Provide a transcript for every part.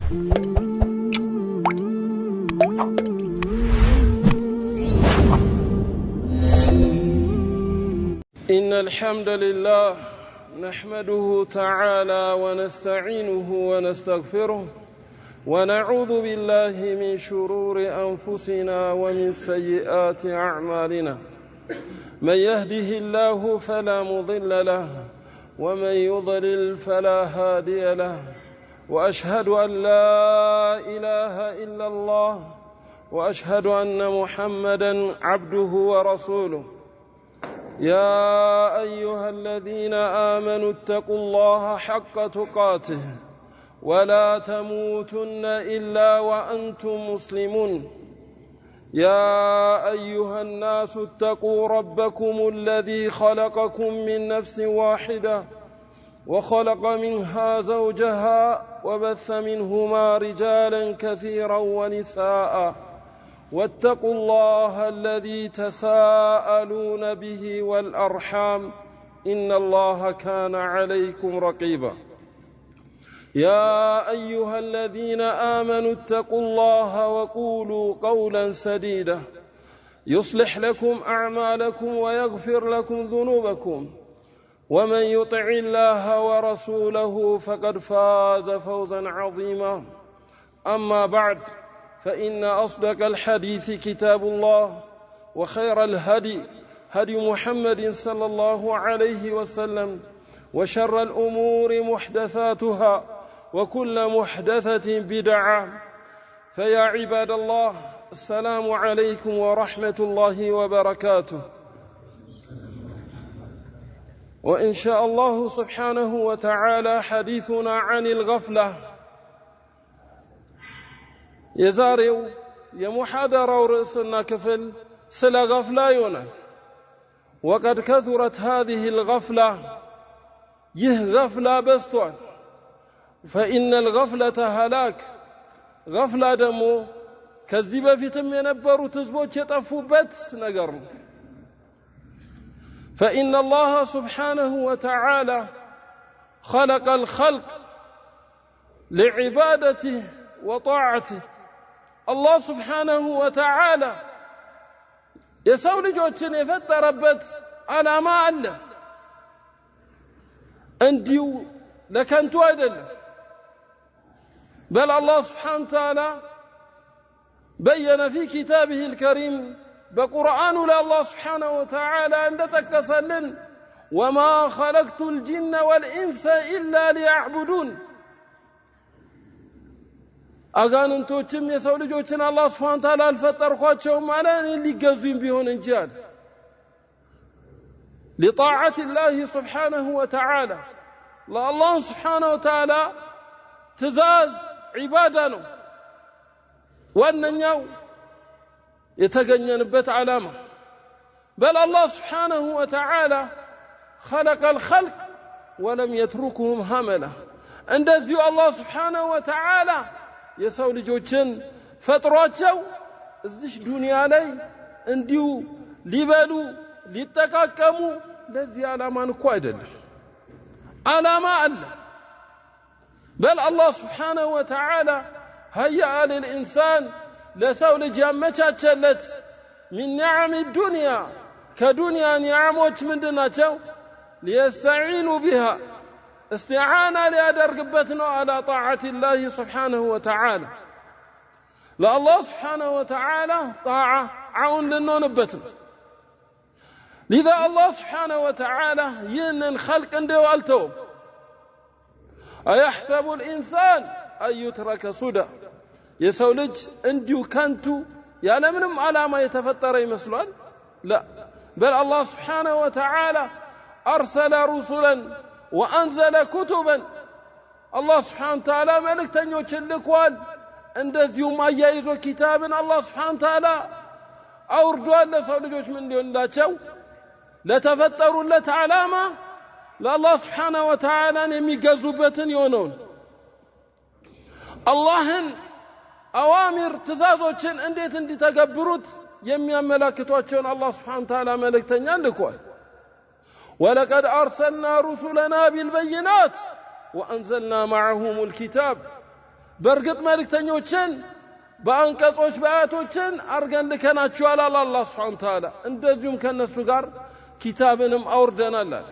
إن الحمد لله نحمده تعالى ونستعينه ونستغفره ونعوذ بالله من شرور أنفسنا ومن سيئات أعمالنا من يهده الله فلا مضل له ومن يضلل فلا هادي له وأشهد أن لا إله إلا الله وأشهد أن محمدًا عبده ورسوله يا أيها الذين آمنوا اتقوا الله حق تقاته ولا تموتن إلا وأنتم مسلمون يا أيها الناس اتقوا ربكم الذي خلقكم من نفس واحدة وخلق منها زوجها وبث منهما رجالا كثيرا ونساء واتقوا الله الذي تساءلون به والأرحام إن الله كان عليكم رقيبا يا أيها الذين آمنوا اتقوا الله وقولوا قولا سديدا يصلح لكم أعمالكم ويغفر لكم ذنوبكم ومن يطع الله ورسوله فقد فاز فوزا عظيما أما بعد فإن أصدق الحديث كتاب الله وخير الهدي هدي محمد صلى الله عليه وسلم وشر الأمور محدثاتها وكل محدثة بدعة فيا عباد الله السلام عليكم ورحمة الله وبركاته وإن شاء الله سبحانه وتعالى حديثنا عن الغفلة የዛሬው የሙሐደራው ርዕስና ክፍል ስለ ገፍላ ይሆናል وقد كثرت هذه الغفلة ይህ ገፍላ በዝቷል فإن الغفلة هلاك ገፍላ ደግሞ ከዚህ በፊትም የነበሩት ህዝቦች የጠፉበት ነገር ነው فإن الله سبحانه وتعالى خلق الخلق لعبادته وطاعته الله سبحانه وتعالى የሰው ልጆችን የፈጠረበት ዓላማ አለ እንዲሁ ለከንቱ አይደለም بل الله سبحانه وتعالى بين في كتابه الكريم بقرآن الله سبحانه وتعالى عند تكسلن وما خلقت الجن والإنس إلا ليعبدون አጋንንቶችም የሰው ልጆችን አላህ Subhanahu Ta'ala አልፈጠርኳቸው ማለት ሊገዙኝ ቢሆን እንጂ አለ لطاعة الله سبحانه وتعالى الله سبحانه وتعالى ትእዛዝ ዒባዳ ነው ዋነኛው የተገኘንበት ዓላማ بل الله سبحانه وتعالى خلق الخلق ولم يتركهم هملا እንደዚሁ الله سبحانه وتعالى የሰው ልጆችን ፈጥሯቸው እዚህ ዱንያ ላይ እንዲሁ ሊበሉ ሊጠቃቀሙ ለዚህ ዓላማን እኮ አይደለም ዓላማ አለ بل الله سبحانه وتعالى هيأ للإنسان لسو ልጅ ያመቻቸለት من نعم الدنيا كدنيا نعمዎች ምንድናቸው ليستعينوا بها استعانة ليادرقبتنا على طاعة الله سبحانه وتعالى لا الله سبحانه وتعالى طاعة عون لنونبتنا لذا الله سبحانه وتعالى ين خلق عنده والتوب أيحسب الإنسان أن يترك سدى يسولج عنده كنتو يعني منهم على ما يتفتر يمثلون لا بل الله سبحانه وتعالى أرسل رسلا وأنزل كتبا الله سبحانه وتعالى ملك تنيوش اللقوان اندزيوم أيائزو كتابا الله سبحانه وتعالى أوردوا أن سولجوش من دون لا تشو لتفتروا لتعلاما لله سبحانه وتعالى يميقزوبة يونون اللهن أوامر تزازوشن انديت اندي تقبروت يميان ملاكتوشن الله سبحانه وتعالى ملك تنيان لكوان ولقد أرسلنا رسلنا بالبينات وأنزلنا معهم الكتاب በርግጥ መልእክተኞችን በአንቀጾች በአያቶችን አርገን ልከናቸዋል አላህ Subhanahu Wa Ta'ala እንደዚሁም ከነሱ ጋር ኪታብንም አውርደናል አለ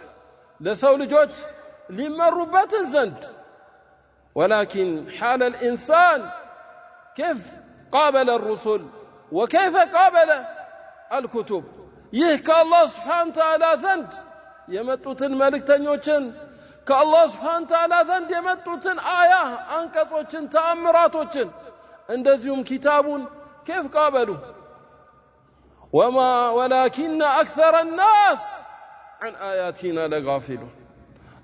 ለሰው ልጆች ሊመሩበት ዘንድ ولكن حال الإنسان كيف قابل الرسل وكيف قابل الكتب يهك الله سبحانه وتعالى زند يمتوتن ملكتنيوچن كالله سبحانه وتعالى زند يمتوتن آية أنقصوچن تأمراتوچن እንደዚሁም كتابون كيف قابلوا ولكن أكثر الناس عن آياتنا لغافلون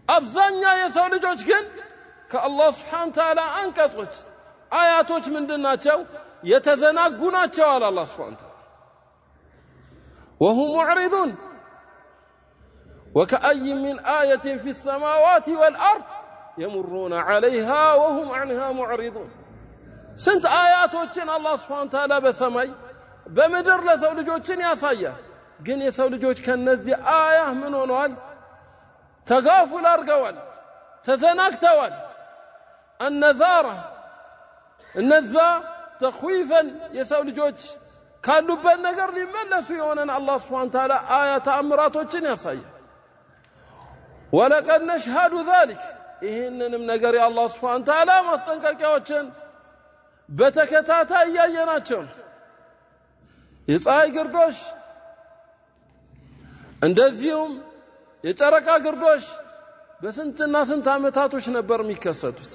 أبزانيا የሰው ልጆች ግን ከአላህ Subhanahu Wa Ta'ala አንቀጾች አያቶች ምንድናቸው የተዘናጉ ናቸው አለ አላህ Subhanahu Wa Ta'ala وهم معرضون وكأي من آية في السماوات والأرض يمرون عليها وهم عنها معرضون سنت آياتوችን አላህ Subhanahu Wa Ta'ala በሰማይ በምድር ለሰው ልጆችን ያሳያል ግን የሰው ልጆች ከነዚህ አያ ምን ሆነዋል ተጋፉል አርገዋል ተዘናግተዋል النذارة النزا تخويفا የሰው ልጆች ካሉበት ነገር ሊመለሱ የሆነን አላህ Subhanahu Wa Ta'ala አያት አምራቶችን ያሳያል ولقد نشهد ذلك ይሄንንም ነገር የአላህ Subhanahu Wa Ta'ala ማስጠንቀቂያዎችን በተከታታይ ያየናቸው የፀሐይ ግርዶሽ እንደዚሁም የጨረቃ ግርዶሽ በስንትና ስንት አመታቶች ነበር የሚከሰቱት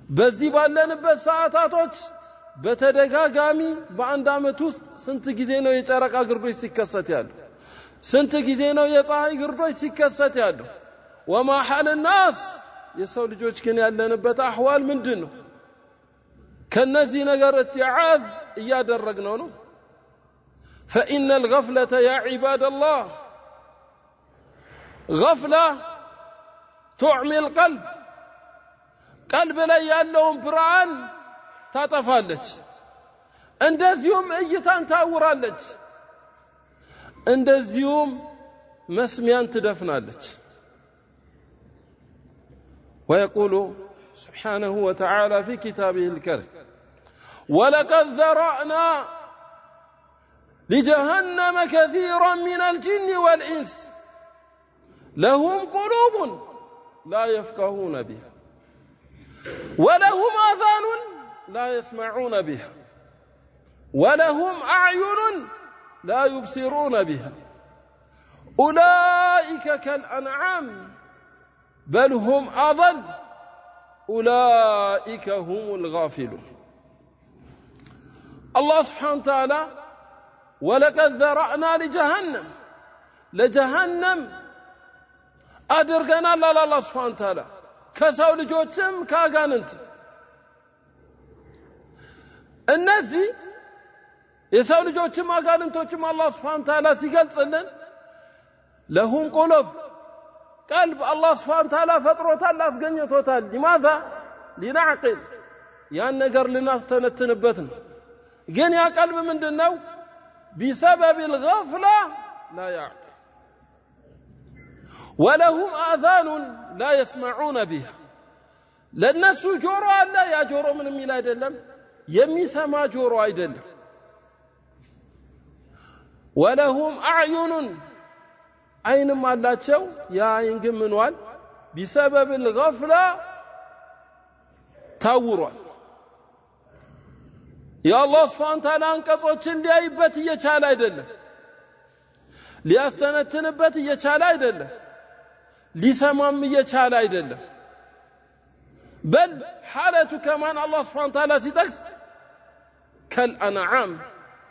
በዚህ ባለንበት ሰዓታቶች በተደጋጋሚ በአንድ አመት ውስጥ ስንት ጊዜ ነው የጨረቃ ግርዶሽ ሲከሰት ያለው ስንት ጊዜ ነው የፀሐይ ግርዶሽ ሲከሰት ያለው وما حال الناس የሰው ልጆች ግን ያለንበት አህዋል ምንድነው ከነዚህ ነገር ኢትዓዝ እያደረግነው ነው فإن الغفلة يا عباد الله غفلة تعمي القلب قلب ላይ ያለውን ብርሃን ታጠፋለች እንደዚሁም እይታን ታውራለች እንደዚሁም መስሚያን ትደፍናለች ويقول سبحانه وتعالى في كتابه الكريم ولقد ذرأنا لجهنم كثيرا من الجن والإنس لهم قلوب لا يفقهون بها ولهم آذان لا يسمعون بها ولهم أعين لا يبصرون بها أولئك كالأنعام بل هم أضل أولئك هم الغافلون الله سبحانه وتعالى ولقد ذرأنا لجهنم أدركنا الله سبحانه وتعالى ከሰው ልጆችም ካጋንንት እነዚህ የሰው ልጆችም አጋንንቶችም አላህ Subhanahu Wa Ta'ala ሲገልጽልን ለሁም ቁሉብ ቀልብ አላህ Subhanahu Wa Ta'ala ፈጥሮታል አስገኝቶታል لماذا لنعقل ያን ነገር ልናስተነትንበት ነው ግን ያ ቀልብ ምንድነው بسبب الغفلة لا يعقل ولهم آذان لا يسمعون بها ለነሱ ጆሮ አለ ያ ጆሮ ምንም ይል አይደለም የሚሰማ ጆሮ አይደለም ولهم أعين አይንም አላቸው ያ አይን ግን ምንዋል بسبب الغفلة ታውሯል የአላህ Subhanahu Wa Ta'ala አንቀጾችን ሊያይበት እየቻለ አይደለም ሊያስተነትንበት እየቻለ አይደለም ሊሰማም እየቻለ አይደለም بل حالته كمان الله سبحانه وتعالى ሲጠቅስ كالأنعام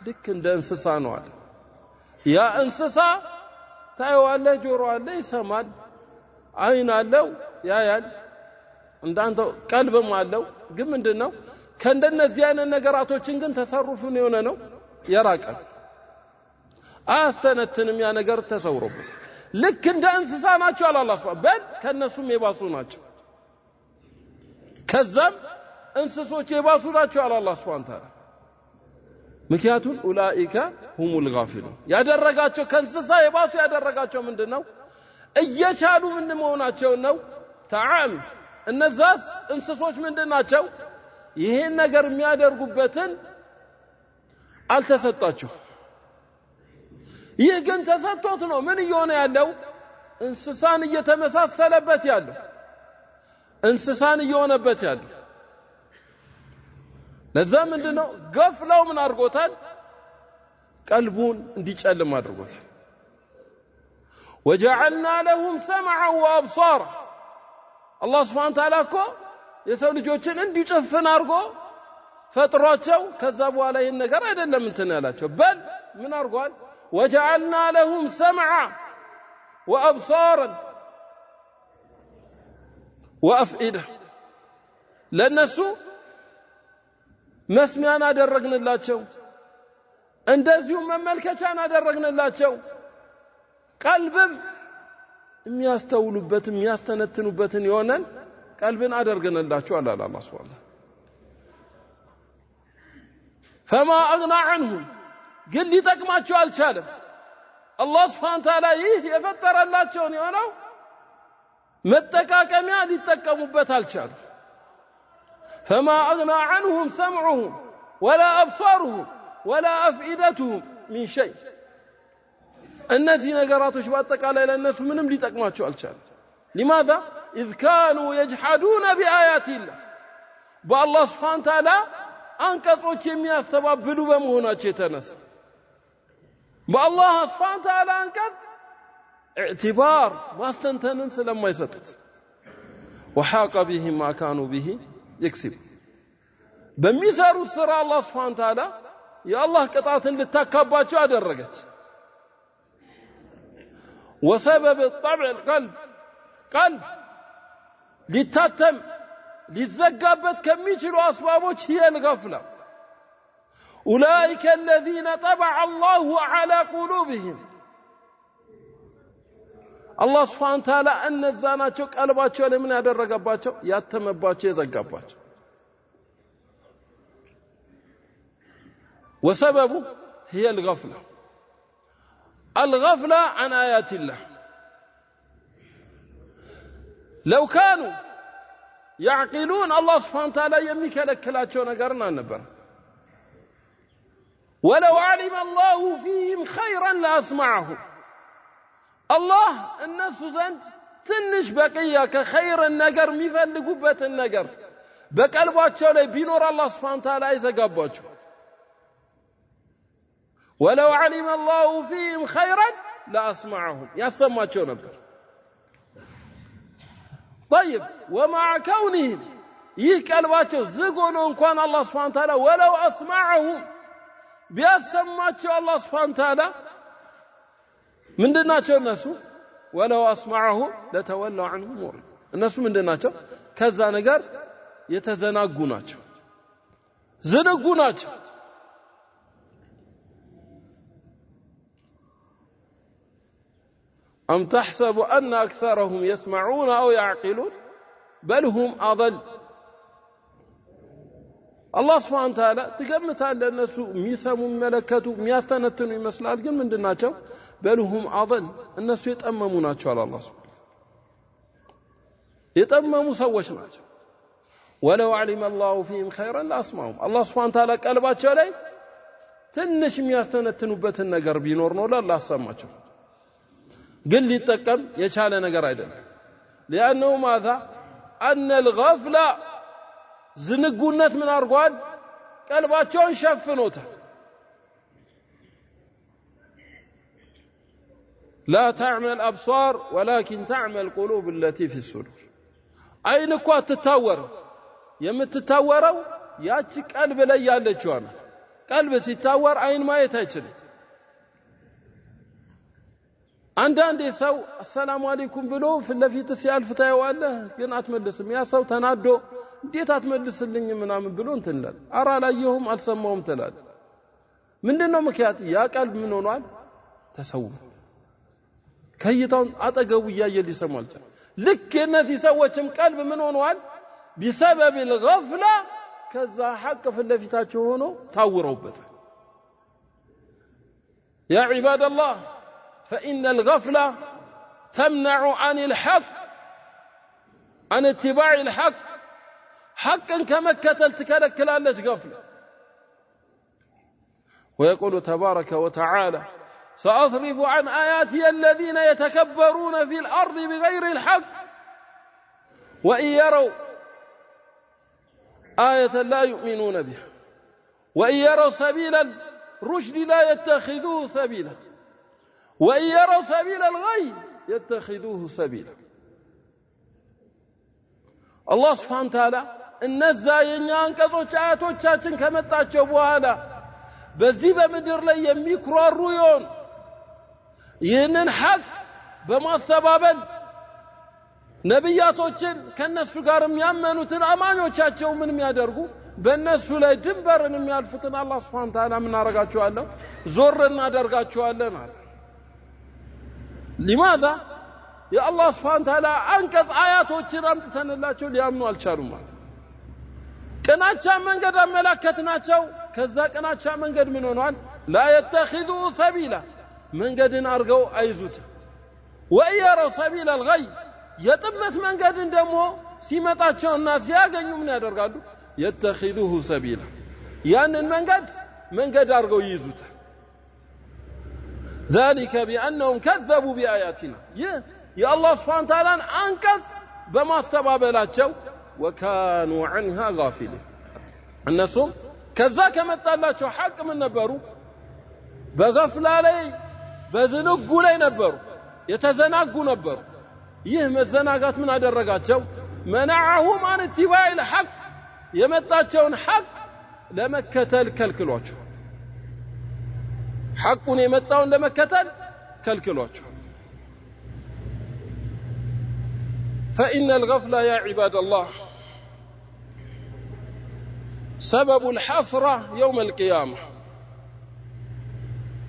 ልክ እንደ እንስሳ ነው አለ ያ እንስሳ ታየዋለ ጆሮ አለ ይሰማል አይን አለው ያያል እንዳንተ ቀልብም አለው ግን ምንድነው ከእንደነዚህ አይነት ነገራቶችን ግን ተሰሩፉን የሆነ ነው የራቀ አስተነትንም ያ ነገር ተሰውሮበት ልክ እንደ እንስሳ ናቸው አላህ Subhanahu በል ከነሱም የባሱ ናቸው ከዛም እንስሶች የባሱ ናቸው አላህ Subhanahu Ta'ala ምክንያቱም ኡላኢካ ሁሙል ጋፊሉን ያደረጋቸው ከእንስሳ የባሱ ያደረጋቸው ምንድነው እየቻሉ ምን መሆናቸው ነው ተዓም እነዛስ እንስሶች ምንድናቸው ይሄን ነገር የሚያደርጉበትን አልተሰጣቸው ይህ ግን ተሰጥቶት ነው ምን እየሆነ ያለው እንስሳን እየተመሳሰለበት ያለው እንስሳን እየሆነበት ያለው ለዛ ምንድነው ገፍላው ምን አድርጎታል ቀልቡን እንዲጨልም አድርጎታል وجعلنا لهم سمعا وابصارا الله سبحانه وتعالى እኮ የሰው ልጆችን እንዲጨፍን አድርጎ ፈጥሯቸው ከዛ በኋላ ይሄን ነገር አይደለም እንትን ያላቸው በል ምን አድርጓል وجعلنا لهم سمعا وابصارا وافئده ለነሱ መስሚያን አደረግንላቸው እንደዚሁ መመልከቻን አደረግንላቸው ቀልብም የሚያስተውሉበት የሚያስተነትኑበትን ይሆናል ቀልብን አደረግንላቸው አለ አላህ Subhanahu فما اغنى عنهم ግን ሊጠቅማቸው አልቻለም አላህ Subhanahu Ta'ala ይህ የፈጠረላቸው ነው መጠቃቀሚያ ሊጠቀሙበት አልቻለም فما اغنى عنهم سمعهم ولا ابصارهم ولا افئدتهم من شيء እነዚህ ነገራቶች በአጠቃላይ ለነሱ ምንም ሊጠቅማቸው አልቻለም لماذا اذ كانوا يجحدون بآيات الله بالله سبحانه وتعالى አንቀጾች የሚያስተባብሉ በመሆናቸው የተነሳ بالله سبحانه وتعالى አንቀጽ اعتبار ማስተንተንን ስለማይሰጡት وحاق بهم ما كانوا به يكسب በሚሰሩት ስራ አላህ Subhanahu Wa Ta'ala የአላህ ቅጣትን ልታካባቸው አደረገች وسبب الطبع القلب قلب ሊታተም ሊዘጋበት ከሚችሉ አስባቦች هي الغفلة أولئك الذين طبع الله على قلوبهم الله سبحانه وتعالى እነዛ ናቸው ቀልባቸው ላይ ምን ያደረገባቸው ያተመባቸው የዘጋባቸው وسببه هي الغفلة الغفلة عن آيات الله لو كانوا يعقلون الله سبحانه وتعالى የሚከለክላቸው ነገርና ነበር ولو علم الله فيهم خيرا لاسمعهم الله الناس ዘንድ ትንሽ በቂያ ከኸይር ነገር የሚፈልጉበትን ነገር በቀልባቸው ላይ ቢኖር አላህ Subhanahu Ta'ala አይዘጋባቸው ولو علم الله فيهم خيرا لاسمعهم ያሰማቸው ነበር طيب ومع كونهم يقلباቸው ዝግ ሆኖ እንኳን አላህ Subhanahu Ta'ala ولو اسمعهم ቢያሰማቸው አላህ Subhanahu Ta'ala ምንድናቸው እነሱ ولو اسمعهم لتولوا عنه مور እነሱ ምንድናቸው ከዛ ነገር የተዘናጉ ናቸው ዝንጉ ናቸው أم تحسب أن أكثرهم يسمعون أو يعقلون بل هم أضل الله سبحانه وتعالى تقمت على الناس ميسموا ملكته ميستنتنوا يمسلال قل من دناتهم بل هم أضل الناس يتأممون على الله سبحانه يتأمموا سوش ناتهم ولو علم الله فيهم خيرا لأسمعهم الله سبحانه وتعالى قلباتهم عليه تنش ميستنتنوا بتن قربين ورنولا الله سمعهم قل لي تقم يشال ነገር አይደለም لانه ماذا ان الغفله ዝንጉነት ምን አርጓል ቀልባቸውን ሸፍኖታል لا تعمل الابصار ولكن تعمل القلوب التي في الصدور አይን እኮ አትታወር የምትታወረው ያቺ ቀልብ ላይ ያለችው ነው ቀልብ ሲታወር አይን ማየት አይችልም አንዳንዴ ሰው ሰላም አለይኩም ብሎ ፍለፊት ሲያልፍ ታየዋለህ ግን አትመልስም ያ ሰው ተናዶ እንዴት አትመልስልኝ ምናምን ብሎ እንትላል አራ ላየሁም አልሰማውም ተላል ምንድነው ምክንያት ያ ቀልብ ምን ሆኗል ተሰውፍ ከይታው አጠገቡ ያየ ሊሰማል ልክ እነዚህ ሰዎችም ቀልብ ምን ሆኗል بسبب الغفله ከዛ ሐቅ ፍለፊታቸው ሆኖ ታውረውበታል يا عباد الله فإن الغفلة تمنع عن الحق عن اتباع الحق حقا كمكتل تكلكلالج غفلة ويقول تبارك وتعالى سأصرف عن آياتي الذين يتكبرون في الأرض بغير الحق وإن يروا آية لا يؤمنون بها وإن يروا سبيل الرشد لا يتخذوه سبيلا وإن يروا سبيل الغي يتخذوه سبيلا الله سبحانه وتعالى النزا ينقصوچ አያቶቻችን ከመጣቸው በኋላ በዚህ በምድር ላይ የሚኩራሩ ይሆን ይህንን ሐቅ በማስተባበል ነብያቶችን ከነሱ ጋር የሚያመኑትን አማኞቻቸው ምን የሚያደርጉ በእነሱ ላይ ድንበርን የሚያልፉትን አላህ Subhanahu Ta'ala ምን አረጋቸዋለሁ ዞር እናደርጋቸዋለን አለ لماذا يا الله سبحانه وتعالى አንቀጽ አያቶችን አምጥተንላቸው ሊያምኑ አልቻሉም ማለት ቅናቻ መንገድ አመላከትናቸው ከዛ ቅናቻ መንገድ ምን ሆኗል لا يتخذوا سبيلا መንገድን አርገው አይዙት ويروا سبيل الغي የጥመት መንገድን ደግሞ ሲመጣቸውና ሲያገኙ ምን ያደርጋሉ يتخذوه سبيلا ያንን መንገድ አርገው ይይዙት ذلك بأنهم كذبوا بآياتنا يا الله سبحانه وتعالى أنكس بما استبابلاቸው وكانوا عنها غافلين النسوم كذاك መጣላቸው ሐቅ ምን ነበሩ በغفላ ላይ በዝንጉ ላይ ነበሩ የተዘናጉ ነበሩ ይህ መዘናጋት ምን አደረጋቸው منعهم عن اتباع الحق የመጣቸውን ሐቅ ለመከተል ከልክሏቸው حقون የመጣውን ለመከተል ከልክሏቸው فإن الغفلة يا عباد الله سبب الحسرة يوم القيامة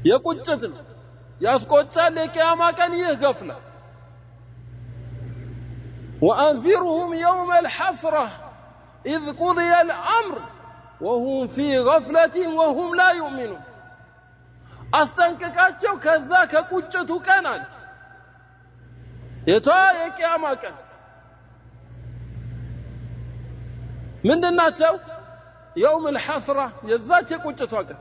يقجت يسقطال القيامة كان يغفلة وأنذرهم يوم الحسرة إذ قضي الأمر وهم في غفلة وهم لا يؤمنون አስጠንቀቃቸው ከዛ ከቁጭቱ ቀናል የቂያማ ቀን ምንድናቸው يوم الحسرة የዛች የቁጭቷ ቀን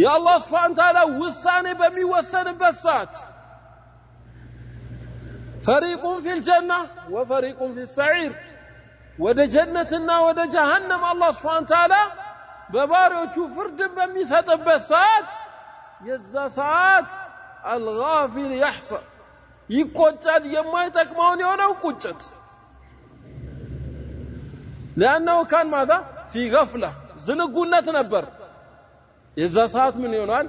የአላህ Subhanahu Ta'ala ውሳኔ በሚወሰንበት ሰዓት فريق في الجنة وفريق في السعير ወደ ጀነትና ወደ ጀሃነም አላህ Subhanahu Ta'ala በባሪዎቹ ፍርድ በሚሰጥበት ሰዓት የዛ ሰዓት الغافل يحصل ይቆጫል የማይጠቅመውን የሆነው ቁጭት لانه كان ماذا في غفله ዝንጉነት ነበር የዛ ሰዓት ምን ይሆናል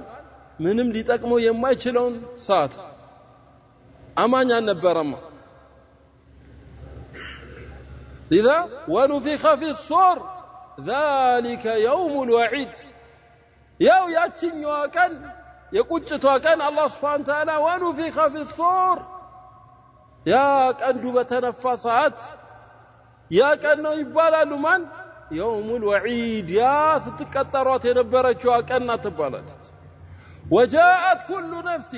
ምንም ሊጠቅመው የማይችለውን ሰዓት አማኝ አልነበረም لذا ونفخ في الصور ذلك يوم الوعيد ياو ያቺኛው ቀን የቁጭቷ ቀን አላህ Subhanahu Ta'ala ونفخ في الصور ያ ቀንዱ በተነፋ ሰዓት ያ ቀን ነው ይባላሉ ማን يوم الوعيد ያ ስትቀጠሯት የነበረችው ቀን ትባላለች وجاءت كل نفس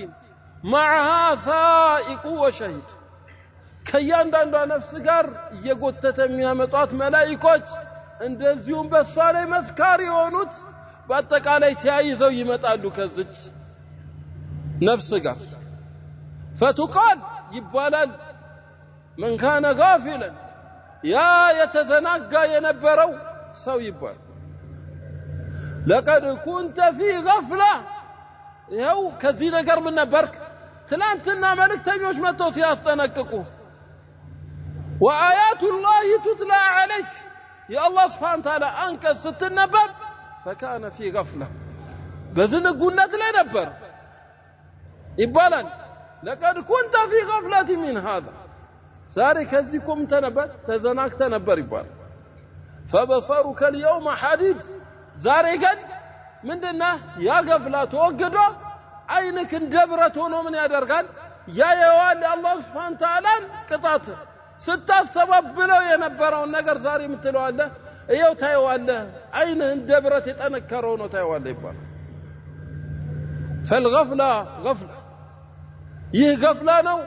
معها سائق وشهيد ከያንዳንዷ ነፍስ ጋር እየጎተተ የሚያመጧት መላእክቶች እንደዚሁም በሷ ላይ መስካሪ የሆኑት በአጠቃላይ ተያይዘው ይመጣሉ ከዚች ነፍስ ጋር فتقال ይባላል من كان غافلا ያ የተዘናጋ የነበረው ሰው ይባል لقد كنت في غفلة ይኸው ከዚህ ነገር ምን ነበርክ ትላንትና መልእክተኞች መጥተው ሲያስጠነቅቁ وآيات الله تتلى عليك يا الله سبحانه وتعالى أنك ستنبب فكان في غفلة بزنقونات لا نبر إبالا لقد كنت في غفلة من هذا ساري كذيكم تنبت تزناك تنبر إبالا فبصرك اليوم حديد زاري قد من دنا يا غفلة توقدوا عينك اندبرت من يدرقان يا يوالي الله سبحانه وتعالى قطعته ስታስተባብለው የነበረው ነገር ዛሬ ምትለው አለ እየው ታየዋለ አይንህ እንደብረት የተነከረው ነው ታየዋለ ይባላል فالغفله غفله ይህ غفله ነው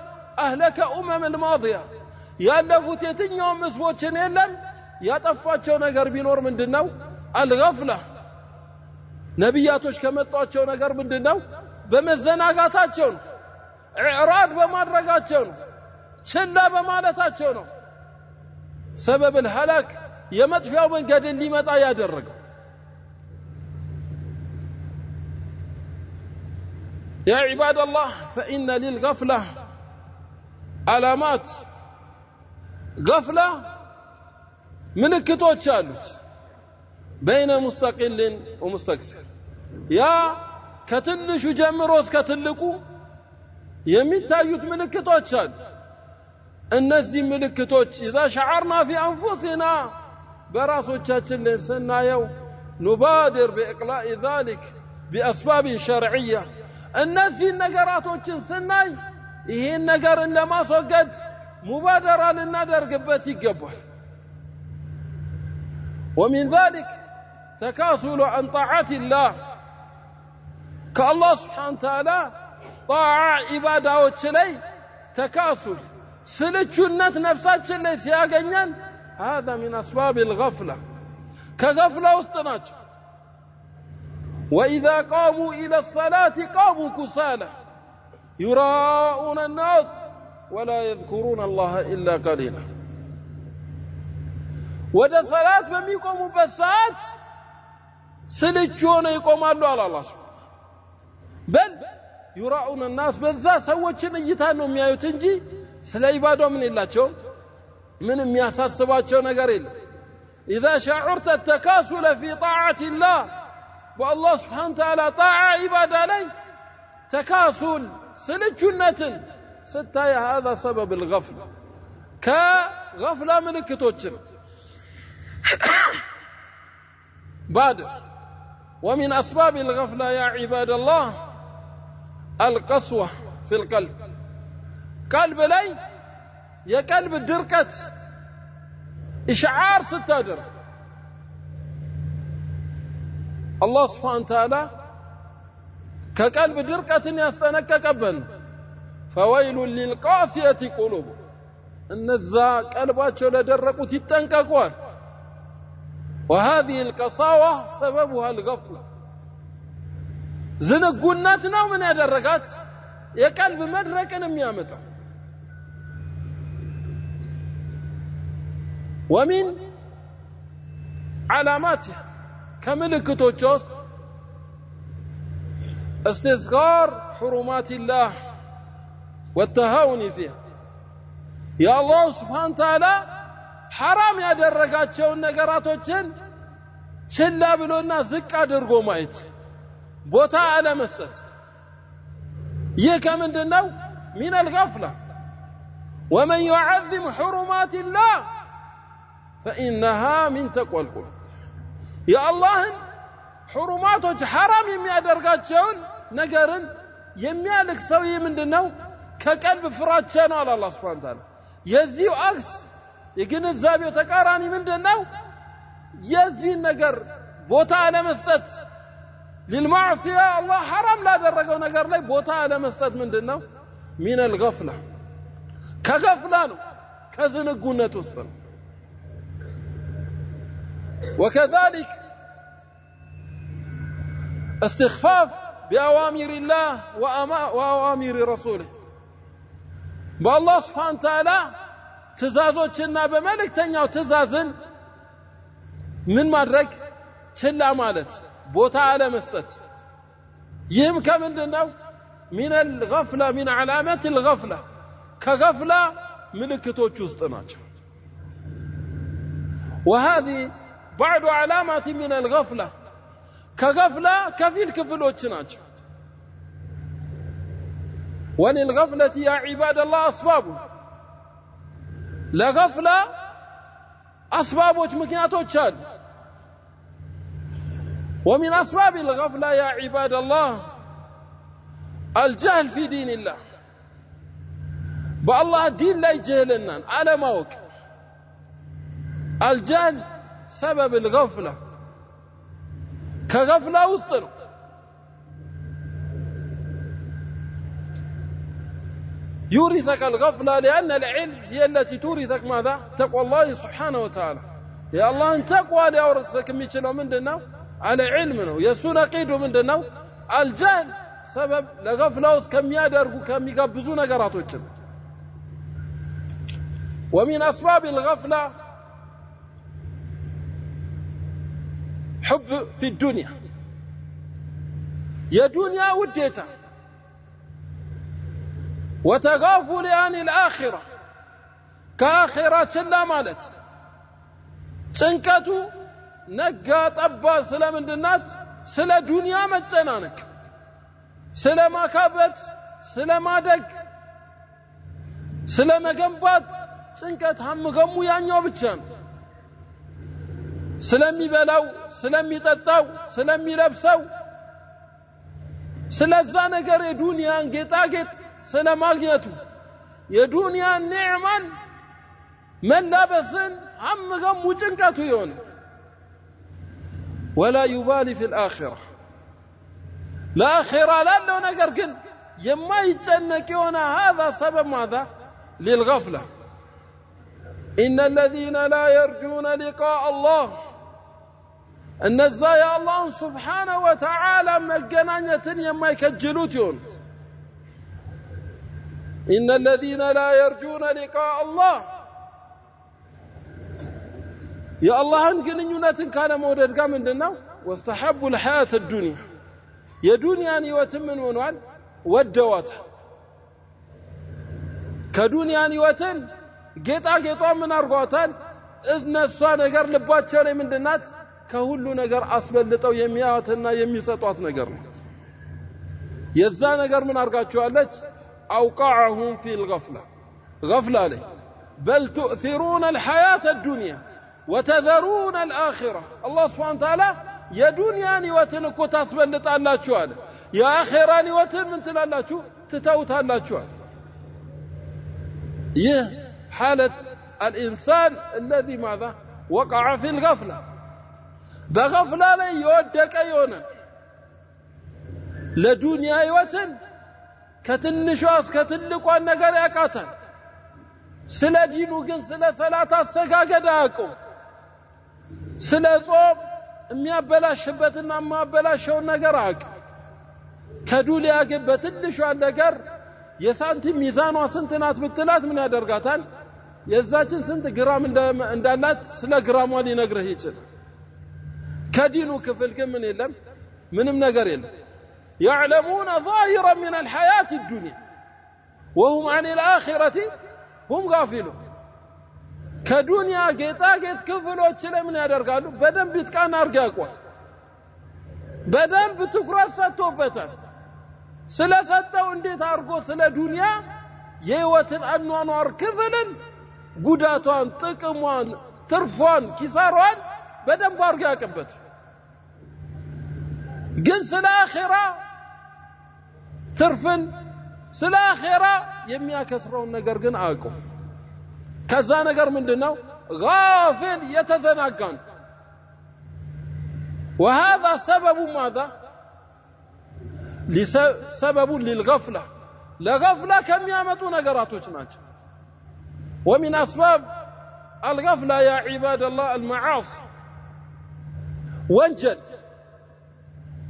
اهلك الماضيه ያለፉት የትኛውም ህዝቦችን የለም ያጠፋቸው ነገር ቢኖር ምንድነው አልገፍላ ነብያቶች ከመጣቸው ነገር ምንድነው በመዘናጋታቸው ነው ኢዕራድ በማድረጋቸው ነው ችላ በማለታቸው ነው ሰበብ الهلاك የመጥፊያው መንገድ ሊመጣ ያደረገው يا عباد الله فإن للغفلة علامات غفلة ምልክቶች አሉት بين مستقل ومستكثر يا ከትንሹ ጀምሮ እስከ ትልቁ የሚታዩት ምልክቶች አሉ እነዚህ ምልክቶች إذا شعرنا في أنفسنا براسوቻችን ላይ ስናየው نبادر بإقلاع ذلك بأسباب شرعية እነዚህ ነገራቶችን ስናይ ይሄን ነገር ለማስወገድ ሙባደራ ልናደርግበት ይገባል ومن ذلك تكاسل عن طاعة الله كالله سبحانه وتعالى طاعة عبادات ላይ تكاسل ስልቹነት ነፍሳችን ላይ ሲያገኘን هذا من أسباب الغفلة كغفلة ውስጥ ናቸው وإذا قاموا إلى الصلاة قاموا كسالى يراءون الناس ولا يذكرون الله إلا قليلا وده صلاة بميقوموا بالساعات سلجون يقوموا على الله بل يراءون الناس بزا سوچن እይታነው የሚያዩት እንጂ ስለ ኢባዳው ምን የላቸው ምንም የሚያሳስባቸው ነገር የለም إذا شعرت التكاسل في طاعة الله والله سبحانه وتعالى طاعة عبادة لي تكاسل سلجنة ستة هذا سبب الغفلة كغفلة ملكتوچن بادر ومن أسباب الغفلة يا عباد الله القسوة في القلب قلب لي يا قلب دركت إشعار ستادر الله سبحانه وتعالى كقلب دركة يستنككبن فويل للقاسية قلوب النزا قلباቸው ለደረቁት ይጠንቀቋል وهذه القساوة سببها الغفلة ዝንጉነት ነው ምን ያደረጋት የቀልብ መድረቅን የሚያመጣው ومن علاماتها كملكتوچ ውስጥ استذكار حرمات الله والتهاون فيها يا الله سبحانه وتعالى حرام ያደረጋቸውን ነገራቶችን ችላ ብሎና ዝቅ አድርጎ ማየት ቦታ አለ መስጠት ይህ ከምንድነው من الغفلة ومن يعظم حرمات الله فإنها من تقوى القلوب يا الله حرماتك حرام የሚያደርጋቸውን ነገርን የሚያልክ ሰው ምንድነው ከቀልብ ፍራቻ ነው አለ አላህ Subhanahu Wa Ta'ala የዚህ አክስ የግንዛቤው ተቃራኒ ምንድነው የዚህ ነገር ቦታ አለ መስጠት للمعصية الله حرام لا درجوا ነገር ላይ ቦታ አለ መስጠት ምንድነው من الغفلة كغفلة ነው ከዝንጉነት ውስጥ ነው وكذلك استخفاف بأوامر الله وأوامر رسوله بالله سبحانه وتعالى ትእዛዞችና በመልእክተኛው ትእዛዝን ምን ማድረግ ችላ ማለት ቦታ አለ መስጠት ይህም ከምንድነው من الغفلة من علامات الغفلة كغفلة ምልክቶች ውስጥ ናቸው وهذه بعض علامات من الغفلة كغفلة كفيل كفلوች ናቸው وللغفلة يا عباد الله أسباب لغفلة أسبابዎች ምክንያቶች አሉ ومن أسباب الغفلة يا عباد الله الجهل في دين الله بالله دين لا يجهلنا على موك الجهل سبب الغفلة كغفلة وسطنا يورثك الغفلة لأن العلم هي التي تورثك ماذا؟ تقوى الله سبحانه وتعالى. يا الله أن تقوى لأورثك ميشلو من دنو على علمنا يسون قيدو من دنو الجهل سبب لغفلة كم يادرقو كم يقبزون قراتوچن. ومن أسباب الغفلة حب في الدنيا يا دنيا وديتها وتغافل عن الآخرة كآخرة لا مالت سنكتو نقا طبا سلا من دنات سلا دنيا مجنانك سلا ما كابت سلا ما دق سلا ما قنبات سنكت هم غمو يانيو بچان سلمي بلاو سلمي تطاو سلمي لبساو سلازا ነገር የዱንያን ጌጣጌጥ ስለማግኘቱ የዱንያን ኒዕማን መላበስን አምገሙ ጭንቀቱ ይሆን ولا يبالي في الآخرة الآخرة ላለው ነገር ግን የማይጨነቅ የሆነ هذا سبب ماذا للغفلة إن الذين لا يرجون لقاء الله النزا يا الله سبحانه وتعالى مجنانية يما يكجلوت يونت إن الذين لا يرجون لقاء الله يا الله أنقل نيونة كان مودد قام عندنا واستحبوا الحياة الدنيا يا دنيا نيوتن ونوان ودوات كدنيا نيوتن ጌጣጌጧ ምን አርጓታል እነሷ ነገር ልባቸው ላይ ምንድናት ከሁሉ ነገር አስበልጠው የሚያዩትና የሚሰጧት ነገር ነው የዛ ነገር ምን አርጋቸዋለች አውቃሁም ፊል ገፍላ ገፍላ ላይ بل تؤثرون الحياة الدنيا وتذرون الآخرة الله سبحانه وتعالى يا دنيا نيوتن እኮ ታስበልጣላችሁ አለ ያ አኺራ نيوتن ምን ትላላችሁ ትተውታላችሁ ይህ حالة الإنسان الذي ماذا وقع في الغفلة بغفلة لي يودك أيونا لدنيا يوتن كتنشواس كتنلقوا النقر يقاتل سلا دينو جن سلا صلاة السقاقة داكو سلا صوب ميابلا شبتنا ميابلا شو النقراك كدولي أقبت اللشوا النقر يسانتي ميزان وسنتنات بالتلات من يدرقاتل የዛችን ስንት ግራም እንዳላት ስለ ግራሟ ሊነግርህ ይችላል ከዲኑ ክፍል ግን ምን የለም ምንም ነገር የለም يعلمون ظاهرا من الحياة الدنيا وهم عن الآخرة هم غافلون ከዱንያ ጌጣጌጥ ክፍሎች ለምን ያደርጋሉ በደንብ ይጥቃና አርጋቋል በደንብ ትኩረት ሰጥቶበታል ስለሰጠው እንዴት አርጎ ስለ ዱንያ የህይወትን አኗኗር ክፍልን ጉዳቷን ጥቅሟን ትርፏን ኪሳሯን በደንብ አርጋ ያቀበት ግን ስለ አኺራ ትርፍን ስለ አኺራ የሚያከስረው ነገር ግን አውቁ ከዛ ነገር ምንድነው غافل يتزناقان وهذا سبب ماذا سبب للغفلة لغفلة كم يامتوا نقراتوች ናቸው ومن أسباب الغفلة يا عباد الله المعاصي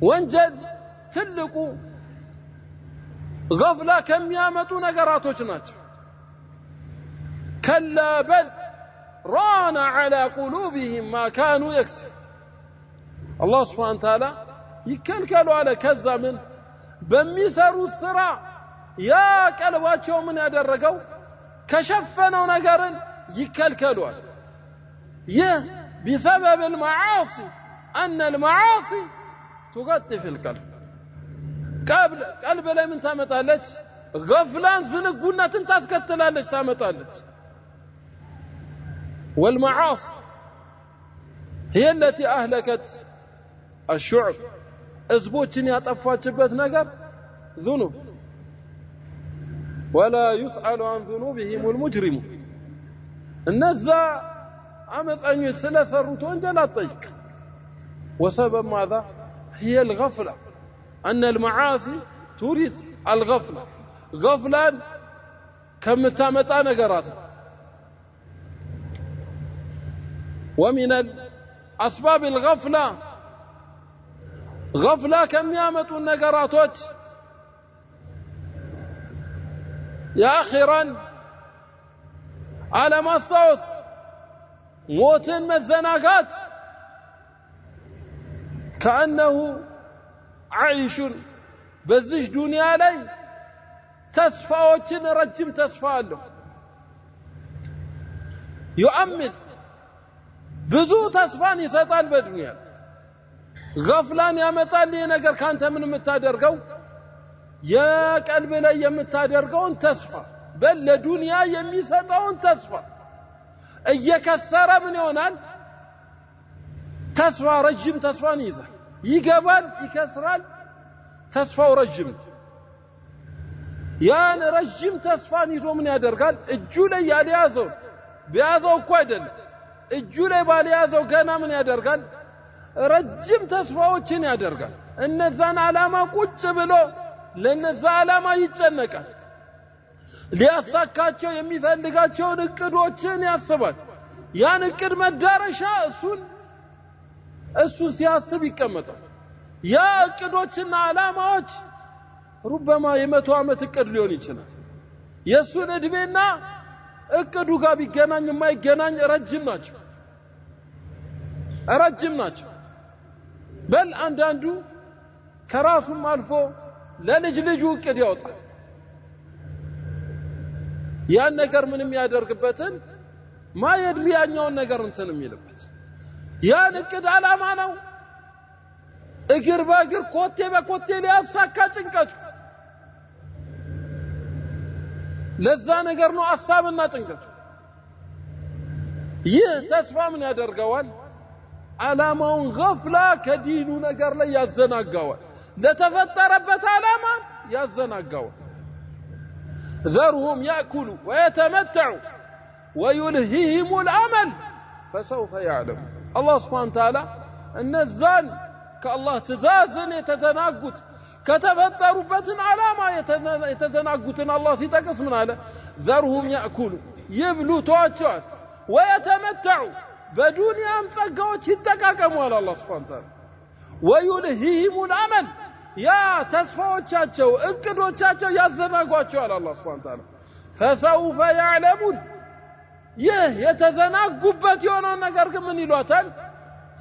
وانجد تلقوا غفلة كم يامتوا نقراتوች ናቸው كلا بل ران على قلوبهم ما كانوا يكسب الله سبحانه وتعالى يكلكلوا على كذا من بميسروا السرع يا قلباቸው ምን ያደረገው كشفنا نقرن يكلكلوا بسبب المعاصي أن المعاصي تغطي في القلب قلب لا من تامطالج غفلان زنقونة تاسكتلالج تامطالج والمعاصي هي التي أهلكت الشعب أزبوتشن يطفاتشبت نقر ذنوب ولا يسأل عن ذنوبهم المجرم النزع أمس أن يسلسل وانجل الطيق وسبب ماذا هي الغفلة أن المعاصي تورث الغفلة غفلا ከምታመጣ ነገራት ومن الأسباب غفلة كم يامتوا النقراتوች يا أخيرا على ما استوس موتن مزناقات كأنه عيش بزش دنيا لي تسفاوچن رجم تسفا له يؤمل ብዙ ተስፋን ይሰጣል በዱንያ غفላን ያመጣል ነገር ካንተ ምን የምታደርገው የቀልብ ላይ የምታደርገውን ተስፋ በለዱንያ የሚሰጠውን ተስፋ እየከሰረ ምን ይሆናል ተስፋ ረጅም ተስፋን ይዛል ይገባል ይከስራል ተስፋው ረጅም ያን ረጅም ተስፋን ይዞ ምን ያደርጋል እጁ ላይ ያልያዘው ቢያዘው እኮ አይደለም እጁ ላይ ባልያዘው ገና ምን ያደርጋል ረጅም ተስፋዎችን ያደርጋል እነዛን ዓላማ ቁጭ ብሎ ለነዛ ዓላማ ይጨነቃል ሊያሳካቸው የሚፈልጋቸውን እቅዶችን ያስባል ያን እቅድ መዳረሻ እሱ ሲያስብ ይቀመጣል ያ እቅዶችና ዓላማዎች ربما የመቶ ዓመት እቅድ ሊሆን ይችላል የሱን እድሜና እቅዱ ጋር ቢገናኝ የማይገናኝ ረጅም ናቸው በል አንዳንዱ ከራሱም አልፎ ለልጅ ልጁ እቅድ ያወጣል ያን ነገር ምንም ያደርግበትን ማይድሪ ያኛውን ነገር እንትን የሚልበት ያን እቅድ ዓላማ ነው እግር በእግር ኮቴ በኮቴ ሊያሳካ ጭንቀቱ ለዛ ነገር ነው ሐሳብና ጭንቀቱ ይህ ተስፋ ምን ያደርገዋል ዓላማውን غفላ ከዲኑ ነገር ላይ ያዘናጋዋል ለተፈጠረበት ዓላማ ያዘናጋዋል ذرهم يأكلوا ويتمتعوا ويلهيهم الأمل فسوف يعلم الله سبحانه وتعالى النزال كالله تزازن يتزناقت ከተፈጠሩበትን ዓላማ የተዘናጉትን አላህ ሲጠቅስ ምን አለ ذرهم يأكلوا ይብሉ ተዋቸዋል ويتمتعوا በዱንያም ጸጋዎች ይጠቃቀሙ አለ አላህ Subhanahu Wa Ta'ala ويلهيهم الأمل ያ ተስፋዎቻቸው እቅዶቻቸው ያዘናጓቸዋል አላህ Subhanahu Wa Ta'ala فسوف يعلمون ይህ የተዘናጉበት የሆነው ነገር ግን ምን ይሏታል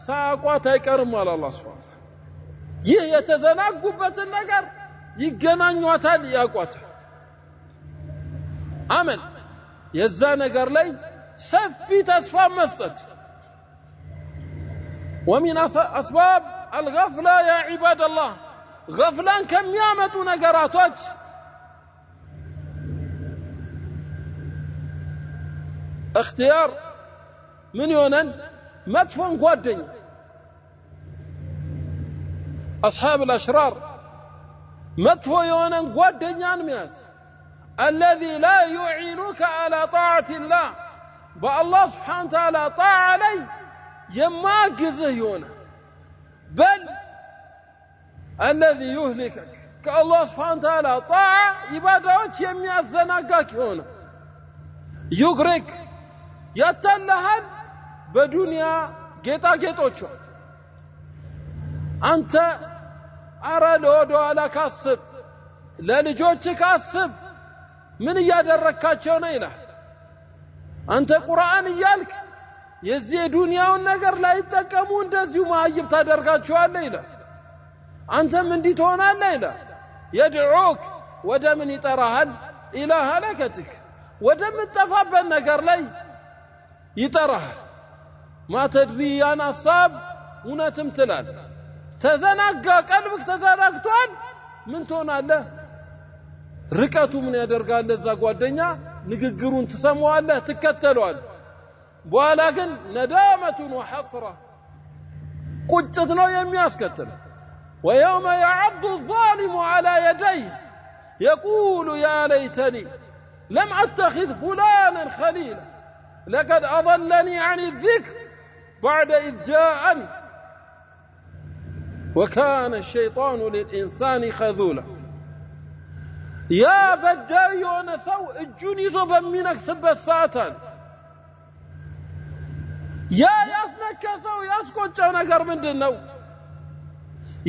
ሳቋት አይቀርም አለ አላህ Subhanahu ይህ የተዘናጉበትን ነገር ይገናኙታል ያቋታል አመን የዛ ነገር ላይ ሰፊ ተስፋ መስጠት ومن أسباب الغفلة يا عباد الله غفلان كم يامتوا نقراتوች اختيار من يونن مدفون ጓደኛ أصحاب الأشرار مدفو يونن ጓደኛን مياز الذي لا يعينك على طاعة الله بالله سبحانه وتعالى طاعة علي يماغزه يونا بل الذي يهلكك كالله سبحانه وتعالى طاعة عبادات يميازناقاك يونا يغرق يتلهن بدنيا ጌጣጌጦቹ አንተ አረ ለወዶ አላካስብ ለልጆች ካስብ ምን ያደረካቸው ነው ይላል አንተ ቁርአን ይያልክ የዚህ ዱንያውን ነገር ላይ ተጠቀሙ እንደዚሁ ማህይብ ታደርጋቸዋለህ ይላል አንተም እንዲህ ትሆናለህ ይላል يدعوك ወደ ምን ይጠራሃል ኢላ ሀለከትክ ወደ ምትጠፋበት ነገር ላይ ይጠራሃል ማተድሪ ያን ሐሳብ እውነትም ትላል ተዘናጋ ቀልብክ ተዘናግቷል ምን ትሆናለህ ርቀቱ ምን ያደርጋል ለዛ ጓደኛ ንግግሩን ትሰማዋለህ ትከተለዋል በኋላ ግን ነዳመቱን ወሐስራ ቁጭት ነው የሚያስከትል ويوم يعض الظالم على يديه يقول يا ليتني لم أتخذ فلانا خليلا لقد أضلني عن الذكر بعد إذ جاءني وكان الشيطان للإنسان خذولا ያ በዳይ የሆነ ሰው እጁን ይዞ በሚነክስበት ሰዓት ያ ያስነከሰው ያስቆጨው ነገር ምንድነው?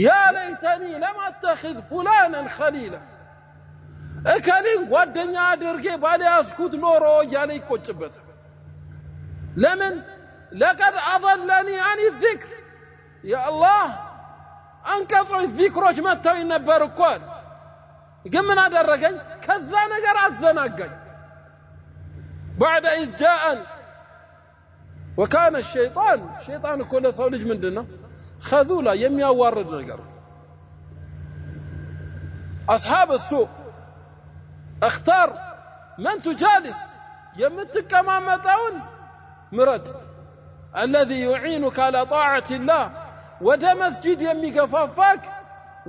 ያ ለይተኒ ለም አተኺዝ ፉላናን ኸሊላ እከሊን ጓደኛ አድርጌ ባልያዝኩት ኖሮ እያለ ይቆጭበታል። ለምን? ለቀድ አضለኒ አን ዚክር የአላህ አንቀጾች ዚክሮች መጥተው ነበር እኮ ግን ምን አደረገኝ? ከዛ ነገር አዘናጋኝ። بعد إذ جاءن وكان الشيطان كل ሰው ልጅ ምንድነው? خذولا የሚያዋርድ ነገር أصحاب السوء اختار من تجالس የምትቀማመጠውን ምረጥ الذي يعينك على طاعة الله ወደ መስጂድ የሚገፋፋክ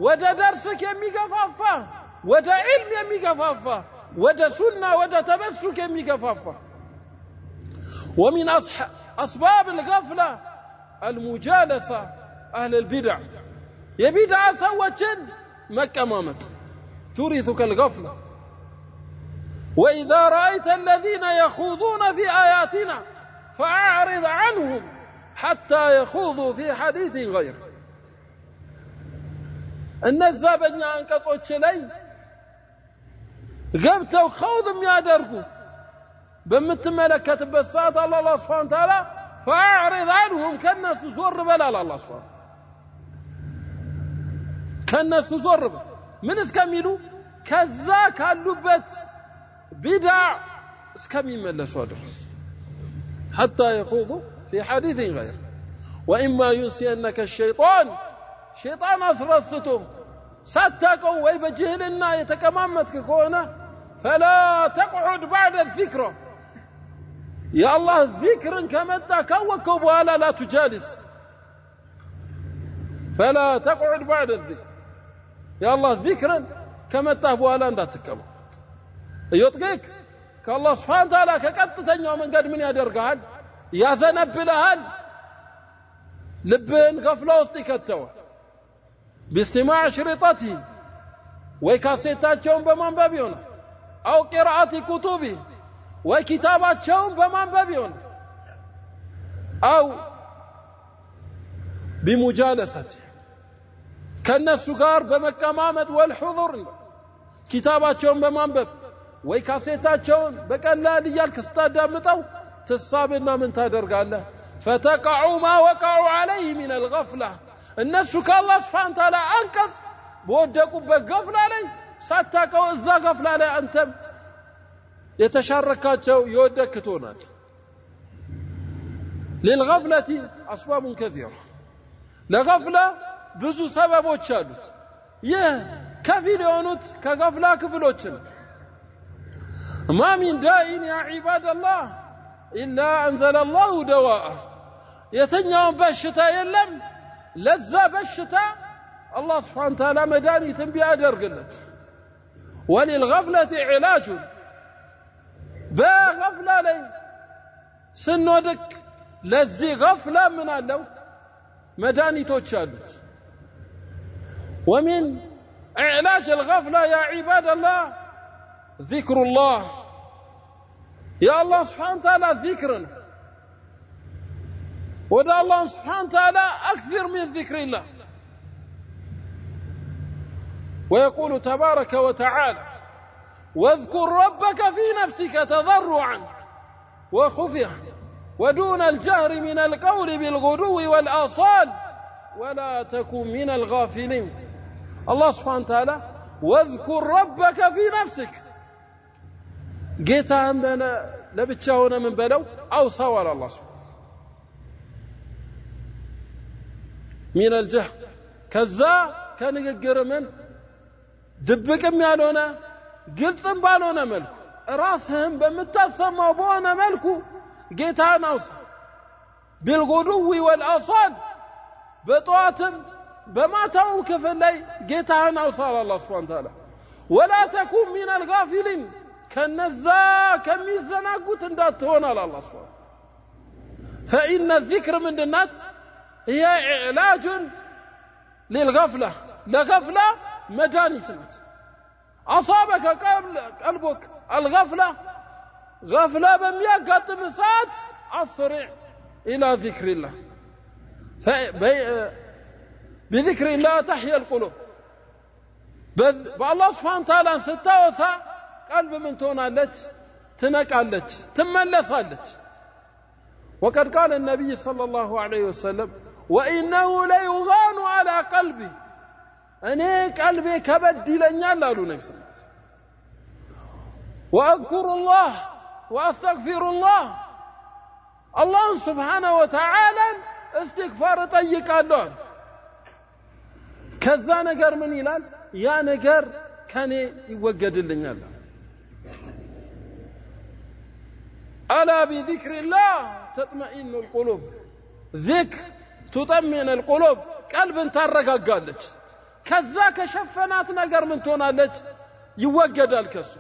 ወደ ደርስክ የሚገፋፋ ወደ ዒልም የሚገፋፋ ወደ ሱና ወደ ተበሱክ የሚገፋፋ ومن أسباب الغفلة المجالسة أهل البدع يبدع سوتشن مكمامت تورثك الغفلة وإذا رأيت الذين يخوضون في آياتنا فأعرض عنهم حتى يخوضوا في حديث غير النزا بنيا انقصوچ ላይ ገብተው خوضም ያደርጉ በመተመለከተበት ሰዓት አላህ Subhanahu Wa Ta'ala فأعرض عنهم ከነሱ ዞር በላል አላህ Subhanahu ከነሱ ዞር ምን እስከሚሉ ከዛ ካሉበት ቢድዓ እስከሚመለሱ ድረስ حتى يخوضوا في حديث غير وإما ينسينك الشيطان شيطان أسرسته ساتقوا ويبجهلنا يتكمامتك كونه فلا تقعد بعد الذكرى يا الله ذكر كمتا كوكب ولا لا تجالس فلا تقعد بعد الذكر يا الله ذكرا كمتا ولا لا تكمل يطقك كالله سبحانه وتعالى كقطتኛው መንገድ ምን ያደርጋል ያዘነብልሃል ልብን ገፍላ ውስጥ ይከተዋል باستماع شريطته وكاسيتاچون بمانباب ይሆናል او قراءه كتبه وكتاباچون بمانباب ይሆናል او بمجالسته ከነሱ ጋር በመቀማመጥ والحضور كتاباچون بمانباب وكاسيتاچون በቀላል ይያልክ ስታዳምጠው ተሳበና ምን ታደርጋለህ فتقعوا ما وقعوا عليه من الغفله الناس كالله سبحانه وتعالى انقص بودقوا بغفله ላይ ሳታቀው እዛ ገፍላ ላይ አንተም የተሻረካቸው ይወደክቶናል للغفله اسباب كثيره ለغفله ብዙ ሰበቦች አሉት ይህ ከፊል የሆኑት ከገፍላ ክፍሎች ነው ما من داء يا عباد الله الا انزل الله دواءه የተኛው በሽታ የለም ለዛ በሽታ الله سبحانه وتعالى መድኃኒትን ቢያደርግለት وللغفله علاج በغفله ላይ ስንወድቅ ለዚህ غفله ምን አለው መድኃኒቶች አሉት ومن علاج الغفله يا عباد الله ذكر الله يا الله سبحانه وتعالى ذكرنا ودى الله سبحانه وتعالى أكثر من ذكر الله ويقول تبارك وتعالى واذكر ربك في نفسك تضرعا وخفيا ودون الجهر من القول بالغدو والآصال ولا تكن من الغافلين الله سبحانه وتعالى واذكر ربك في نفسك جيتهم بنا لبتشاونا من بلو أو صور الله سبحانه من الجهل كذا كان يقر من دبكم يالونا قلتم بالونا ملكو راسهم بمتسمى بونا ملكو جيتها نوصل بالغدو والآصال بطواتم بما تاو كفل لي جيتها نوصل الله سبحانه وتعالى ولا تكون من الغافلين كالنزا كميزناقوت اندات هنا الله سبحانه فإن الذكر من الناس هي علاج للغفلة لغفلة مدانيتنا أصابك قلبك الغفلة غفلة بميقات بسات أسرع إلى ذكر الله بذكر الله تحيا القلوب بالله سبحانه وتعالى ستاوسا قلب من تونالج تنقالج تملسالج وقد قال النبي صلى الله عليه وسلم وإنه ليغان على قلبي أنا قلبي كبد لنيال قالوا النبي صلى الله عليه وسلم وأذكر الله وأستغفر الله سبحانه وتعالى استغفار طيقالو كذا ነገር ምን ይላል ያ ነገር ከኔ ይወገድልኛል ألا بذكر الله تطمئن القلوب ذكر تطمئن القلوب قلب ታረጋጋለች ከዛ ከሸፈናት ነገር ምን ትሆናለች ይወገዳል ከሱ